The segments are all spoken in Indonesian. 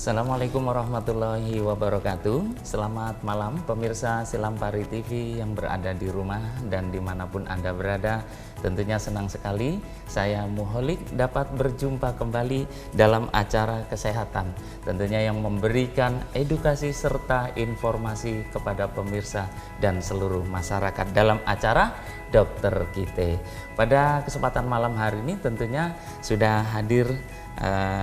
Assalamualaikum warahmatullahi wabarakatuh. Selamat malam pemirsa Silampari TV yang berada di rumah dan dimanapun Anda berada. Tentunya senang sekali saya Muholik dapat berjumpa kembali dalam acara kesehatan. Tentunya yang memberikan edukasi serta informasi kepada pemirsa dan seluruh masyarakat dalam acara Dokter Kite. Pada kesempatan malam hari ini tentunya sudah hadir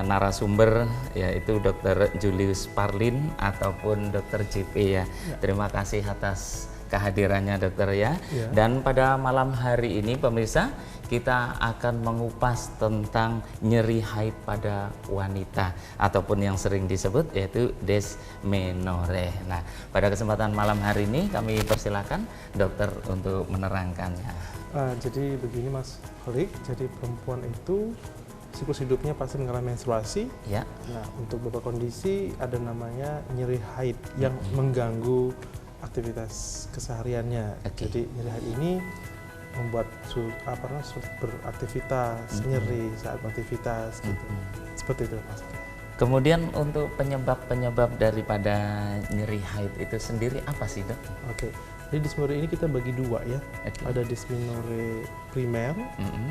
narasumber, yaitu Dr. Julius Parlin ataupun Dr. JP ya. Terima kasih atas kehadirannya dokter ya. Dan pada malam hari ini pemirsa, kita akan mengupas tentang nyeri haid pada wanita ataupun yang sering disebut yaitu dysmenorrhea. Nah, pada kesempatan malam hari ini kami persilakan dokter untuk menerangkannya. Jadi begini Mas Holik, jadi perempuan itu siklus hidupnya pasti mengalami menstruasi. Ya. Nah, untuk beberapa kondisi ada namanya nyeri haid yang mengganggu aktivitas kesehariannya. Jadi nyeri haid ini membuat sulit beraktivitas, nyeri saat beraktivitas gitu. Seperti itu Mas. Kemudian untuk penyebab daripada nyeri haid itu sendiri apa sih dok? Oke. Jadi dysmenorrhea ini kita bagi dua ya. Ada dysmenorrhea primer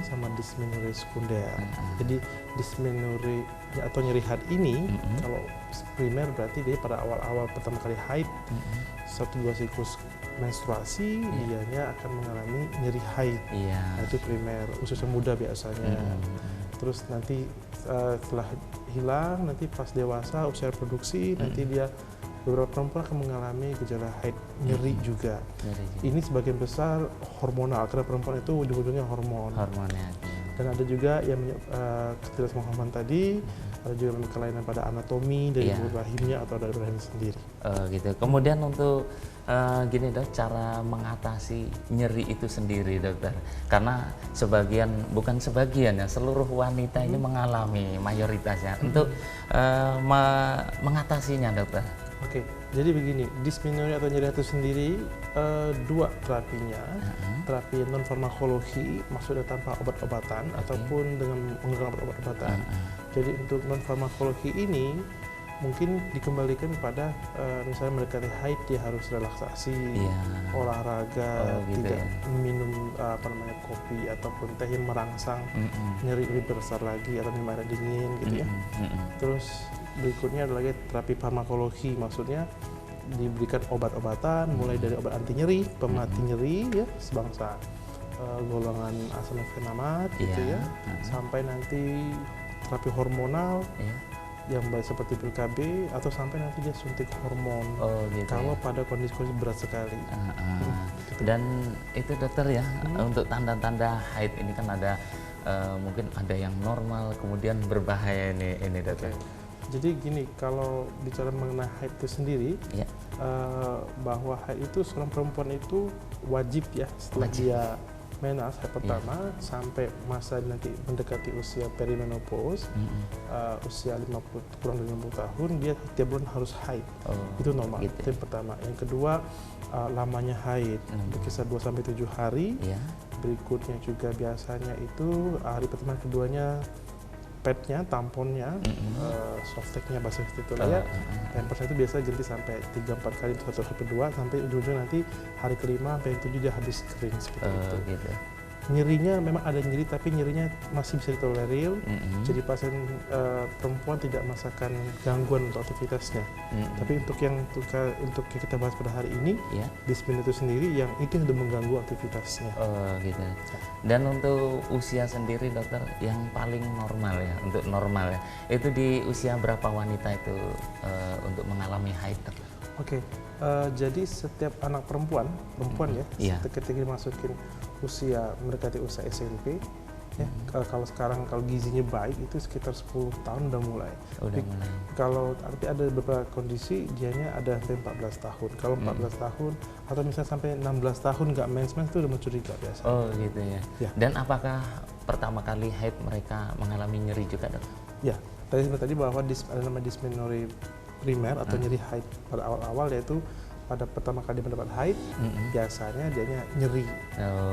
sama dysmenorrhea sekunder. Jadi dysmenorrhea atau nyeri haid ini kalau primer berarti dia pada awal-awal pertama kali haid, 1-2 siklus menstruasi dianya akan mengalami nyeri haid. Nah, itu primer, usia muda biasanya. Terus nanti setelah hilang, nanti pas dewasa usia reproduksi, nanti dia beberapa perempuan akan mengalami gejala haid nyeri juga. Ini sebagian besar hormonal karena perempuan itu ujung-ujungnya hormon. Dan ada juga yang ketidakseimbangan hormon tadi, ada juga kelainan pada anatomi dari rahimnya atau dari rahim sendiri. Gitu. Kemudian untuk gini dok, cara mengatasi nyeri itu sendiri dokter, karena sebagian, bukan sebagian ya, seluruh wanita ini mengalami mayoritasnya. Untuk mengatasinya dokter. Oke, jadi begini, dysmenorrhea atau nyeri haid itu sendiri dua terapinya. Terapi non farmakologi, maksudnya tanpa obat-obatan ataupun dengan menggunakan obat-obatan. Jadi untuk non farmakologi ini mungkin dikembalikan pada misalnya mendekati haid dia harus relaksasi, olahraga, tidak minum kopi ataupun teh yang merangsang nyeri lebih besar lagi atau minum air dingin gitu ya. Terus berikutnya adalah terapi farmakologi, maksudnya diberikan obat-obatan mulai dari obat anti nyeri, pemati nyeri ya sebangsa golongan asam fenamate gitu ya, sampai nanti terapi hormonal yang baik seperti PKB atau sampai nanti dia suntik hormon kalau pada kondisi-kondisi berat sekali. Gitu. Dan itu dokter ya, untuk tanda-tanda haid ini kan ada mungkin ada yang normal kemudian berbahaya ini dokter. Jadi gini, kalau bicara mengenai haid itu sendiri, bahwa haid itu seorang perempuan itu wajib ya setelah dia menas haid pertama sampai masa nanti mendekati usia perimenopause, usia kurang dari 50 tahun, dia tiap bulan harus haid. Itu normal, itu yang pertama. Yang kedua, lamanya haid berkisar 2-7 hari. Berikutnya juga biasanya itu hari pertama keduanya padnya, tamponnya, softteknya, bahasa itu ya. Pampersnya itu biasa ganti sampai 3-4 kali untuk satu hari kedua, sampai ujung-ujung nanti hari kelima sampai yang 7 dia habis kering seperti itu. Gitu. Nyerinya memang ada nyeri, tapi nyerinya masih bisa ditolerir. Jadi pasien perempuan tidak merasakan gangguan untuk aktivitasnya. Tapi untuk yang kita bahas pada hari ini, dysmenorrhea itu sendiri yang itu sudah mengganggu aktivitasnya. Gitu. Dan untuk usia sendiri dokter yang paling normal ya, untuk normal ya, itu di usia berapa wanita itu untuk mengalami haid? Oke, jadi setiap anak perempuan ya, ketika dimasukin usia mendekati usia SMP, ya, kalau sekarang kalau gizinya baik itu sekitar 10 tahun udah mulai. Kalau tapi ada beberapa kondisi dianya ada sampai 14 tahun. Kalau 14 tahun atau misalnya sampai 16 tahun nggak mens itu udah mencuriga biasa. Gitu ya. Dan apakah pertama kali haid mereka mengalami nyeri juga dok? Ya, tadi bahwa ada namanya dysmenorrhea primer atau nyeri haid pada awal-awal, yaitu pada pertama kali mendapat haid biasanya dianya nyeri.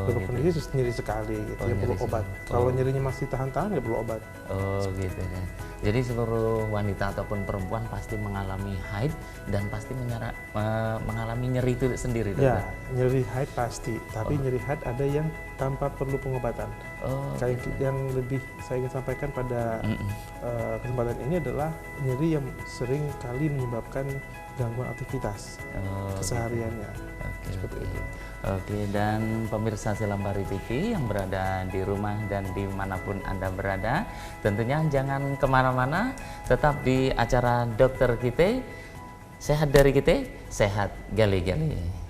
Beberapa kondisi nyeri sekali gitu, ya perlu obat. Kalau nyerinya masih tahan-tahan nggak perlu obat. Gitu ya. Jadi seluruh wanita ataupun perempuan pasti mengalami haid dan pasti mengalami nyeri itu sendiri, dokter? Ya, nyeri haid pasti, tapi nyeri haid ada yang tanpa perlu pengobatan. Kayak yang lebih saya ingin sampaikan pada kesempatan ini adalah nyeri yang sering kali menyebabkan gangguan aktivitas kesehariannya. Seperti itu. Oke, dan pemirsa Silambari TV yang berada di rumah dan dimanapun Anda berada, tentunya jangan kemana-mana, tetap di acara Dokter Kita, Sehat dari Kita, Sehat Gali-Gali.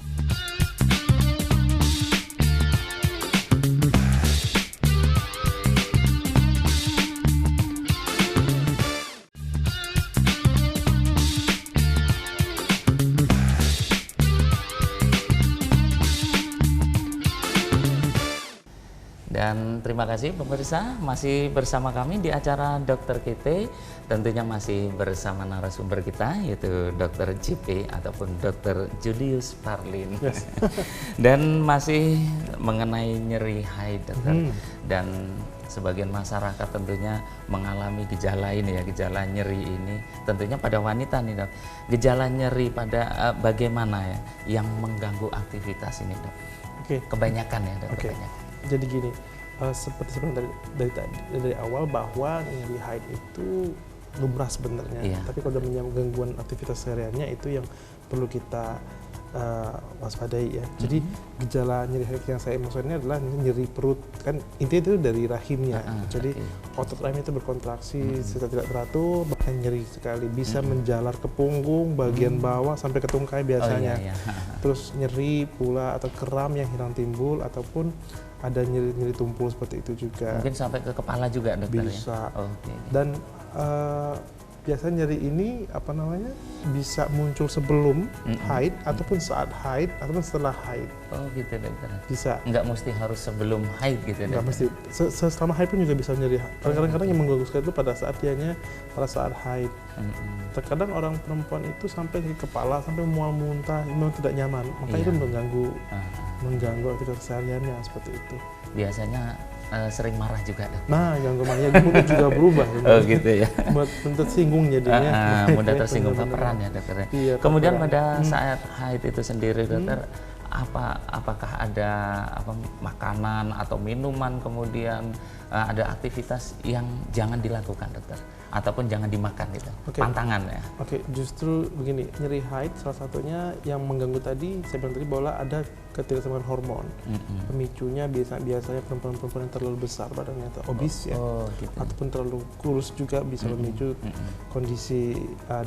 Dan terima kasih pemirsa masih bersama kami di acara Dokter Kita, tentunya masih bersama narasumber kita yaitu Dr. JP ataupun Dr. Julius Parlin. Yes. Dan masih mengenai nyeri haid, dokter. Dan sebagian masyarakat tentunya mengalami gejala ini ya, gejala nyeri ini tentunya pada wanita nih, Dok. Gejala nyeri pada bagaimana ya yang mengganggu aktivitas ini, Dok? Oke. Kebanyakan ya, Dok. Kebanyakan. Jadi gini, seperti dari awal bahwa nyeri haid itu lumrah sebenarnya, tapi kalau ada gangguan aktivitas sehariannya itu yang perlu kita waspadai ya. Jadi gejala nyeri haid yang saya maksudnya adalah nyeri perut, kan intinya itu dari rahimnya. Jadi otot rahim itu berkontraksi secara tidak teratur, bahkan nyeri sekali, bisa menjalar ke punggung bagian bawah sampai ke tungkai biasanya. Terus nyeri pula atau kram yang hilang timbul, ataupun ada nyeri tumpul seperti itu juga. Mungkin sampai ke kepala juga, dokter? Bisa. Ya? Dan biasanya nyeri ini bisa muncul sebelum haid ataupun saat haid ataupun setelah haid. Oh gitu, dokter. Bisa. Nggak mesti harus sebelum haid gitu, dokter? Nggak mesti. Selama haid pun juga bisa nyeri. Kadang-kadang yang mengganggu sekali itu pada saat saat haid. Terkadang orang perempuan itu sampai ke kepala, sampai mual muntah, memang tidak nyaman. Makanya itu mengganggu aktivitas kesehariannya seperti itu. Biasanya sering marah juga, Dok? Nah, ganggu marahnya mudah juga berubah. Oh gitu ya. Mudah tersinggung jadinya. Mudah tersinggung, baperan ya, dokter. Iya, kemudian pada saat haid itu sendiri, dokter, apakah ada makanan atau minuman, kemudian ada aktivitas yang jangan dilakukan, dokter, ataupun jangan dimakan gitu? Pantangan ya? Justru begini, nyeri haid salah satunya yang mengganggu tadi, saya bilang tadi bahwa ada ketidakseimbangan hormon. Pemicunya biasanya perempuan-perempuan yang terlalu besar badannya atau obes ya, ataupun terlalu kurus juga bisa memicu kondisi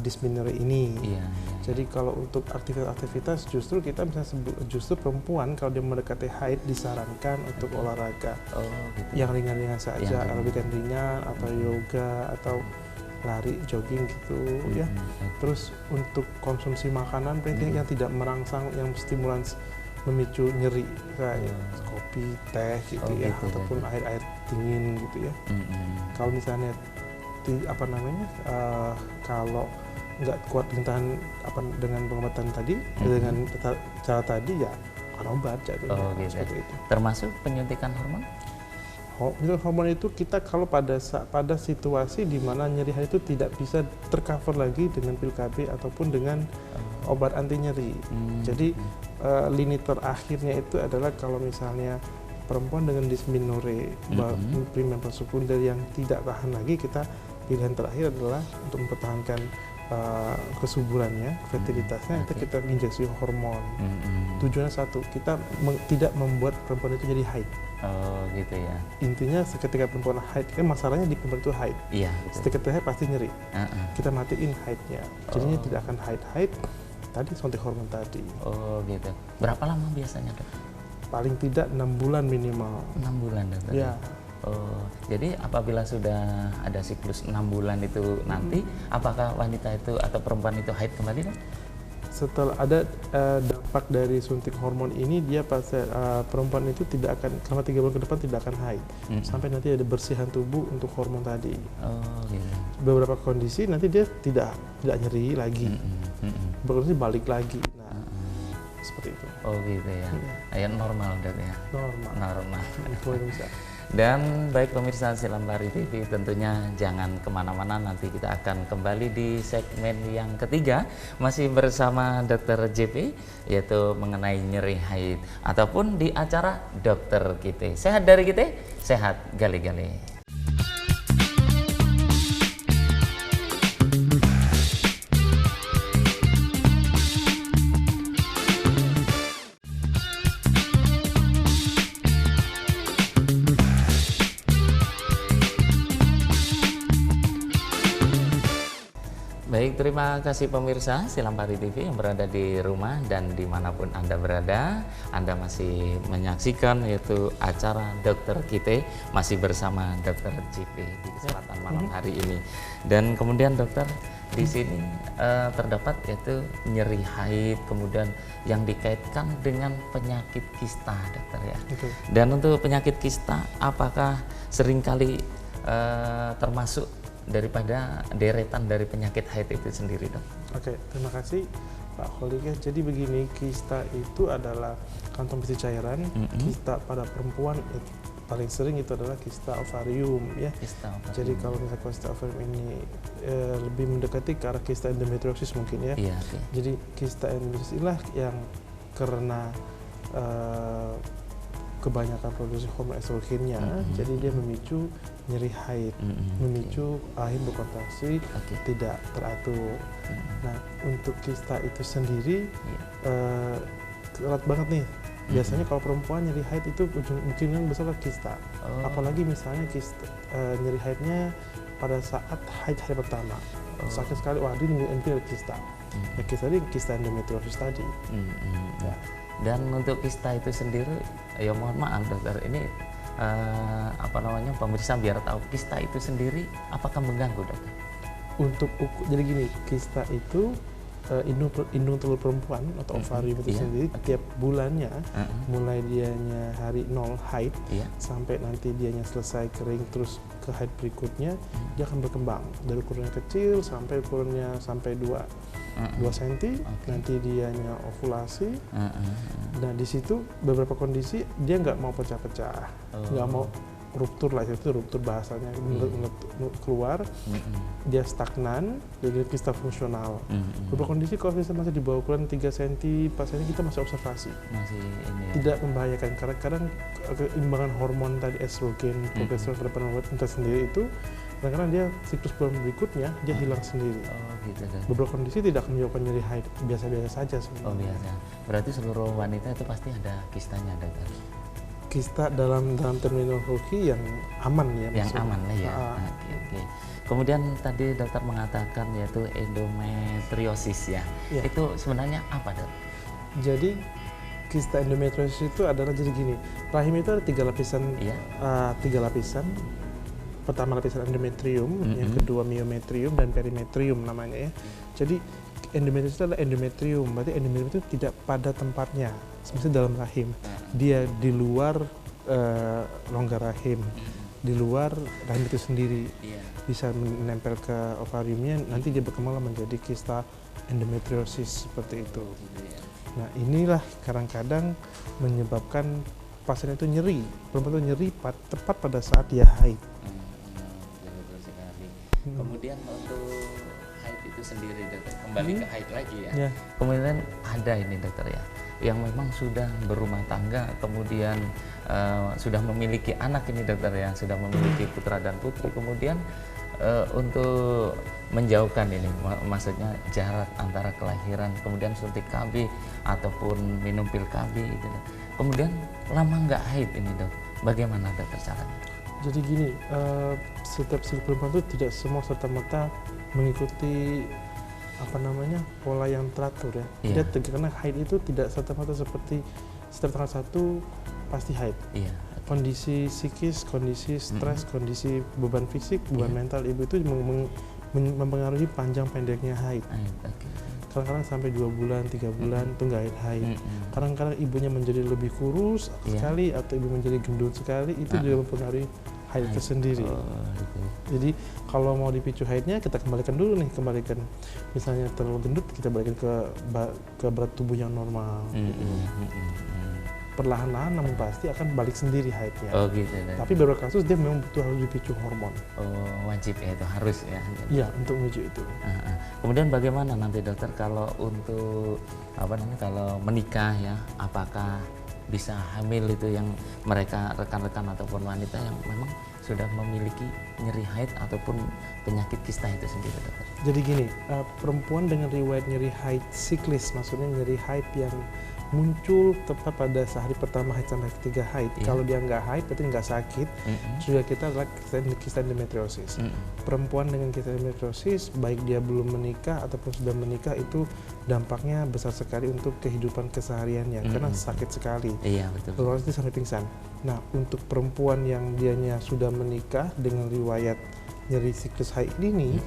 dysmenorrhea ini. Jadi kalau untuk aktivitas justru kita bisa justru perempuan kalau dia mendekati haid disarankan untuk olahraga yang ringan-ringan saja, aerobik ringan atau yoga atau lari, jogging gitu ya. Terus untuk konsumsi makanan yang tidak merangsang, yang stimulans memicu nyeri kayak kopi, teh gitu ya, ataupun air dingin gitu ya. Kalau misalnya kalau nggak kuat dengan pengobatan tadi, dengan cara tadi ya obat jatuhnya. Seperti itu. Termasuk penyuntikan hormon? Hormon itu kita kalau pada situasi di mana nyeri haid itu tidak bisa tercover lagi dengan pil KB ataupun dengan obat anti nyeri. Jadi lini terakhirnya itu adalah kalau misalnya perempuan dengan dysmenorrhea primer dan sekunder yang tidak tahan lagi, kita pilihan terakhir adalah untuk mempertahankan kesuburannya, fertilitasnya, itu kita injeksi hormon. Tujuannya satu, kita tidak membuat perempuan itu jadi haid. Oh gitu ya. Intinya ketika perempuan haid, kan masalahnya di perempuan itu haid. Iya. Ketika haid pasti nyeri. Kita matiin haidnya. Jadinya tidak akan haid tadi suntik hormon tadi. Oh gitu. Berapa lama biasanya, Dok? Paling tidak 6 bulan minimal. 6 bulan, Dok? Ya. Oh, jadi apabila sudah ada siklus 6 bulan itu nanti, apakah wanita itu atau perempuan itu haid kembali, Dok? Setelah ada dampak dari suntik hormon ini, dia pasti perempuan itu tidak akan selama 3 bulan ke depan tidak akan haid sampai nanti ada bersihan tubuh untuk hormon tadi. Oh, gitu. Beberapa kondisi nanti dia tidak nyeri lagi, berkondisi balik lagi. Nah, seperti itu. Oh gitu ya. Ya normal, Dok ya. Normal. Bisa. Dan baik pemirsa Silambari TV, tentunya jangan kemana-mana, nanti kita akan kembali di segmen yang ketiga masih bersama Dr. JP, yaitu mengenai nyeri haid ataupun di acara Dokter Kita. Sehat dari kita, sehat gali-gali. Baik, terima kasih pemirsa Silambari TV yang berada di rumah dan dimanapun Anda berada. Anda masih menyaksikan yaitu acara Dokter Kita masih bersama Dokter JP di kesempatan malam hari ini. Dan kemudian dokter, di sini terdapat yaitu nyeri haid, kemudian yang dikaitkan dengan penyakit kista, dokter ya. Betul. Dan untuk penyakit kista, apakah seringkali termasuk daripada deretan dari penyakit haid itu sendiri, dok? Oke, terima kasih Pak Kholik ya. Jadi begini, kista itu adalah kantong berisi cairan. Kista pada perempuan paling sering itu adalah kista ovarium ya. Kista ovarium. Jadi kalau misalnya kista ovarium ini lebih mendekati ke arah kista endometriosis mungkin ya. Iya, okay. Jadi kista endometriosis inilah yang karena kebanyakan produksi hormon estrogennya, jadi dia memicu nyeri haid, memicu haid berkontraksi, tidak teratur. Nah, untuk kista itu sendiri erat banget nih. Biasanya kalau perempuan nyeri haid itu kemungkinan besar kista. Apalagi misalnya kista, nyeri haidnya pada saat haid hari pertama. Sakit sekali, wah ini ada kista. Ya, kista ini kista endometriosis tadi. Ya. Dan untuk kista itu sendiri, ya mohon maaf dokter, ini pemirsa biar tahu kista itu sendiri apakah mengganggu, dokter? Untuk jadi gini, kista itu indung telur perempuan atau ovarium itu sendiri tiap bulannya, mulai dianya hari 0 haid sampai nanti dianya selesai kering terus ke haid berikutnya, dia akan berkembang dari ukurannya kecil sampai ukurannya sampai 2 cm, nanti dianya ovulasi. Nah di situ beberapa kondisi dia nggak mau pecah-pecah, nggak mau ruptur lah, itu ruptur bahasanya, keluar, dia stagnan, jadi kista fungsional. Beberapa kondisi kalau misalnya masih di bawah ukuran 3 cm, 4 cm kita masih observasi. Masih ini ya. Tidak membahayakan, karena kadang keimbangan hormon tadi estrogen, progesteron pada wanita sendiri itu kadang-kadang dia siklus bulan berikutnya dia hilang sendiri. Gitu, kan. Beberapa kondisi tidak akan menyebabkan nyeri haid, biasa-biasa saja sebenarnya. Biasa. Berarti seluruh wanita itu pasti ada kistanya, dokter? Kista dalam terminologi yang aman ya. Yang aman lah ya. Oke. Kemudian tadi dokter mengatakan yaitu endometriosis ya. Itu sebenarnya apa, dok? Jadi kista endometriosis itu adalah jadi gini, rahim itu ada 3 lapisan. 3 lapisan. Pertama lapisan endometrium, yang kedua myometrium dan perimetrium namanya ya. Jadi endometriosis itu adalah endometrium, berarti endometrium itu tidak pada tempatnya, seperti dalam rahim. Dia di luar rongga rahim, di luar rahim itu sendiri. Bisa menempel ke ovariumnya, nanti dia berkembang menjadi kista endometriosis seperti itu. Nah inilah kadang-kadang menyebabkan pasien itu nyeri, perempuan itu nyeri tepat pada saat dia haid. Kemudian untuk haid itu sendiri, dokter, kembali ke haid lagi ya. Kemudian ada ini, dokter ya, yang memang sudah berumah tangga, kemudian sudah memiliki anak ini, dokter ya, sudah memiliki putra dan putri, kemudian untuk menjauhkan ini, maksudnya jarak antara kelahiran, kemudian suntik KB ataupun minum pil KB itu, kemudian lama nggak haid ini, dok, bagaimana dokter caranya? Jadi gini, setiap siklus perempuan itu tidak semua serta-merta mengikuti pola yang teratur ya. Karena haid itu tidak serta-merta seperti setiap tanggal 1 pasti haid. Kondisi psikis, kondisi stres, kondisi beban fisik, beban mental ibu itu mempengaruhi panjang pendeknya haid. Kadang-kadang sampai 2 bulan, 3 bulan itu nggak haid. Kadang-kadang ibunya menjadi lebih kurus sekali atau ibu menjadi gendut sekali, itu juga mempengaruhi haid itu sendiri. Jadi kalau mau dipicu haidnya, kita kembalikan dulu nih, misalnya terlalu gendut, kita balikin ke berat tubuh yang normal. perlahan-lahan namun pasti akan balik sendiri haidnya. Oh gitu. Tapi beberapa kasus dia memang butuh harus dipicu hormon. Oh wajib ya, itu harus ya. Iya, untuk menuju itu. Kemudian bagaimana nanti dokter kalau untuk kalau menikah ya, apakah bisa hamil itu yang mereka rekan-rekan ataupun wanita yang memang sudah memiliki nyeri haid ataupun penyakit kista itu sendiri, dokter? Jadi gini, perempuan dengan riwayat nyeri haid siklis, maksudnya nyeri haid yang muncul tepat pada sehari pertama haid sampai ketiga haid. Kalau dia nggak haid berarti nggak sakit. Juga kita adalah kista endometriosis. Perempuan dengan kista endometriosis, baik dia belum menikah ataupun sudah menikah, itu dampaknya besar sekali untuk kehidupan kesehariannya karena sakit sekali. Iya betul. Terus dia sampai pingsan. Nah, untuk perempuan yang dianya sudah menikah dengan riwayat nyeri siklus haid ini,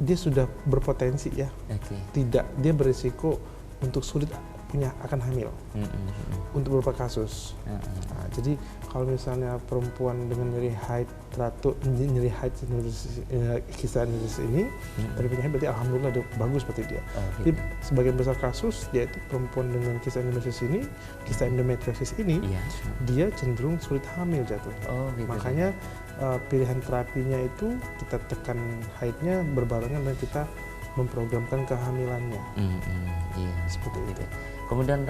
dia sudah berpotensi ya. Tidak, dia berisiko untuk sulit akan hamil untuk beberapa kasus. Nah, jadi kalau misalnya perempuan dengan nyeri haid nyeri haid kista endometriosis ini dari penyakit, berarti alhamdulillah udah bagus seperti dia. Jadi sebagian besar kasus dia itu perempuan dengan kista endometriosis ini dia cenderung sulit hamil jatuhnya. Makanya pilihan terapinya itu kita tekan haidnya berbarengan dengan kita memprogramkan kehamilannya. Seperti itu. Kemudian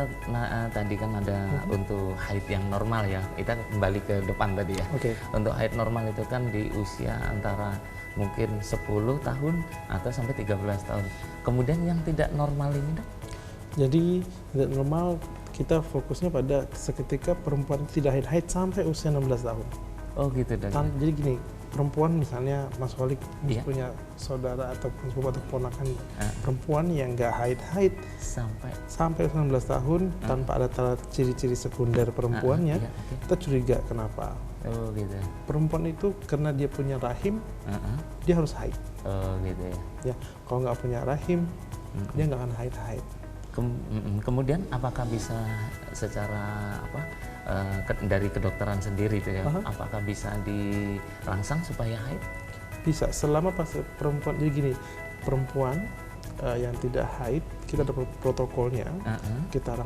tadi kan ada untuk haid yang normal ya, kita kembali ke depan tadi ya. Untuk haid normal itu kan di usia antara mungkin 10 tahun atau sampai 13 tahun. Kemudian yang tidak normal ini, dok? Jadi tidak normal kita fokusnya pada seketika perempuan tidak haid sampai usia 16 tahun. Oh gitu, dok. Jadi gini, perempuan misalnya Mas Holik punya saudara ataupun sepupu atau keponakan perempuan yang nggak haid sampai 19 tahun tanpa ada ciri-ciri sekunder perempuannya, kita curiga kenapa. Oh gitu. Perempuan itu karena dia punya rahim, dia harus haid. Oh gitu ya. Kalau nggak punya rahim, dia nggak akan haid. Kemudian apakah bisa secara dari kedokteran sendiri itu ya, apakah bisa dirangsang supaya haid? Bisa, selama pas perempuan. Jadi gini, perempuan yang tidak haid, kita ada protokolnya, kita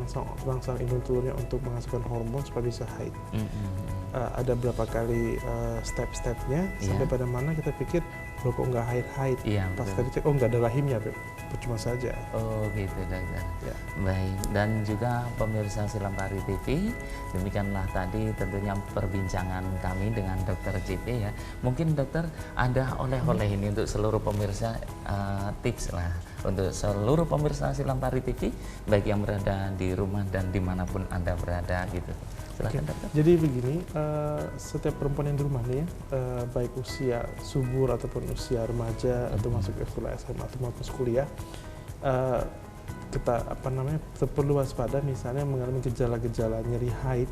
rangsang indung telurnya untuk menghasilkan hormon supaya bisa haid. Ada berapa kali step-stepnya sampai pada mana kita pikir loh kok nggak haid. Pas tadi cek, nggak ada rahimnya, percuma saja. Oh gitu, dokter. Baik, dan juga pemirsa Silampari TV, demikianlah tadi tentunya perbincangan kami dengan Dokter JP ya. Mungkin dokter ada oleh-oleh ini untuk seluruh pemirsa, tips lah untuk seluruh pemirsa Silampari TV, baik yang berada di rumah dan dimanapun Anda berada gitu. Silakan, dokter. Jadi begini, setiap perempuan yang di rumah nih ya, baik usia subur ataupun usia remaja atau masuk ke sekolah SMA atau maupun kuliah, kita perlu waspada misalnya mengalami gejala-gejala nyeri haid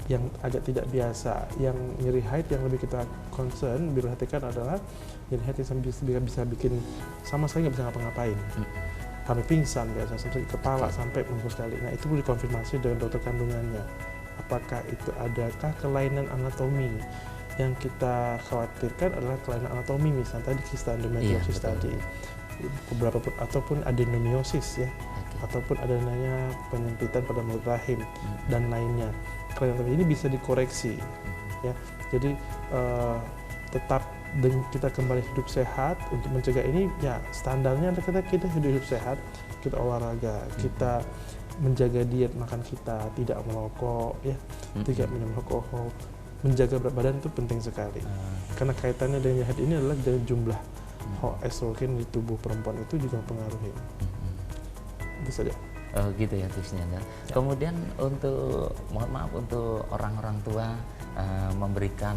yang agak tidak biasa. Yang nyeri haid yang lebih kita concern, perhatikan adalah nyeri haid yang bisa bikin sama sekali nggak bisa ngapa-ngapain, sampai pingsan biasa, sampai kepala, sampai membusuk sekali. Nah, itu perlu dikonfirmasi dengan dokter kandungannya. Apakah itu adakah kelainan anatomi? Yang kita khawatirkan adalah kelainan anatomi, misalnya tadi kista endometriosis tadi, beberapa ataupun adenomiosis ya, ataupun adanya penyempitan pada mulut rahim dan lainnya. Kelainan anatomi ini bisa dikoreksi ya. Jadi tetap kita kembali hidup sehat. Untuk mencegah ini ya standarnya adalah kita hidup sehat, kita olahraga, kita menjaga diet makan kita, tidak merokok ya, tidak minum alkohol, menjaga berat badan itu penting sekali. Karena kaitannya dengan haid ini adalah dari jumlah estrogen di tubuh perempuan itu juga mempengaruhi. Itu saja. Oh gitu ya tipsnya. Kemudian untuk untuk orang-orang tua memberikan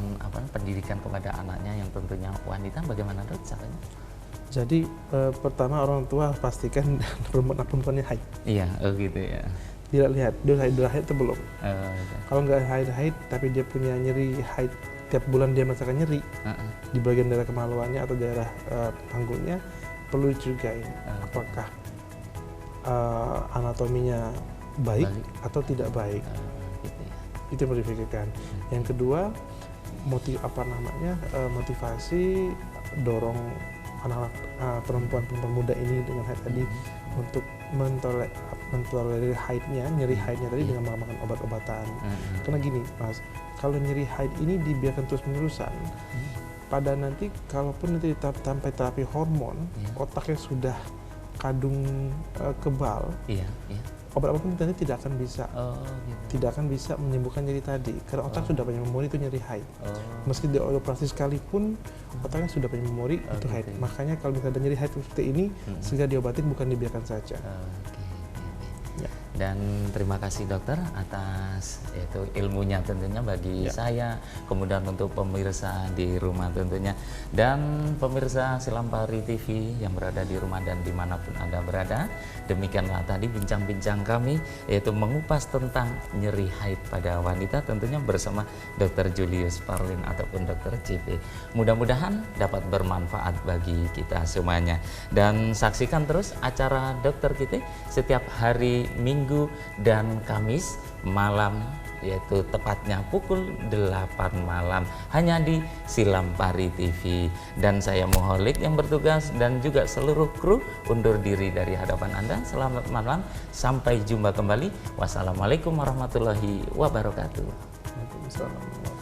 pendidikan kepada anaknya yang tentunya wanita, bagaimana, dok, caranya? Jadi pertama orang tua pastikan perempuannya haid. Iya, gitu ya. Dia lihat dia haid atau belum. Kalau nggak haid tapi dia punya nyeri haid tiap bulan, dia merasakan nyeri di bagian daerah kemaluannya atau daerah panggulnya, perlu dicurigai apakah anatominya baik atau tidak baik. Gitu ya. Itu yang perlu dipikirkan. Yang kedua, motivasi dorong anak-anak perempuan muda ini dengan haid tadi untuk mentolerir haidnya, nyeri haidnya tadi dengan makan obat-obatan. Karena gini Mas, kalau nyeri haid ini dibiarkan terus-menerusan, pada nanti kalaupun nanti sampai terapi hormon, otaknya sudah kadung kebal, obat apapun nanti tidak akan bisa, tidak akan bisa menyembuhkan nyeri tadi, karena otak sudah punya memori itu nyeri haid. Meski dioperasi sekalipun, otaknya sudah punya memori itu haid. Makanya kalau misalnya ada nyeri haid seperti ini, segera diobatin, bukan dibiarkan saja. Dan terima kasih dokter atas ilmunya tentunya bagi saya, kemudian untuk pemirsa di rumah tentunya, dan pemirsa Silampari TV yang berada di rumah dan dimanapun Anda berada. Demikianlah tadi bincang-bincang kami, yaitu mengupas tentang nyeri haid pada wanita, tentunya bersama Dr. Julius Parlin ataupun Dr. JP. Mudah-mudahan dapat bermanfaat bagi kita semuanya, dan saksikan terus acara dokter kita setiap hari Minggu dan Kamis malam, yaitu tepatnya pukul 8 malam hanya di Silampari TV. Dan saya Muholik yang bertugas dan juga seluruh kru undur diri dari hadapan Anda. Selamat malam, sampai jumpa kembali. Wassalamualaikum warahmatullahi wabarakatuh. Waalaikumsalam.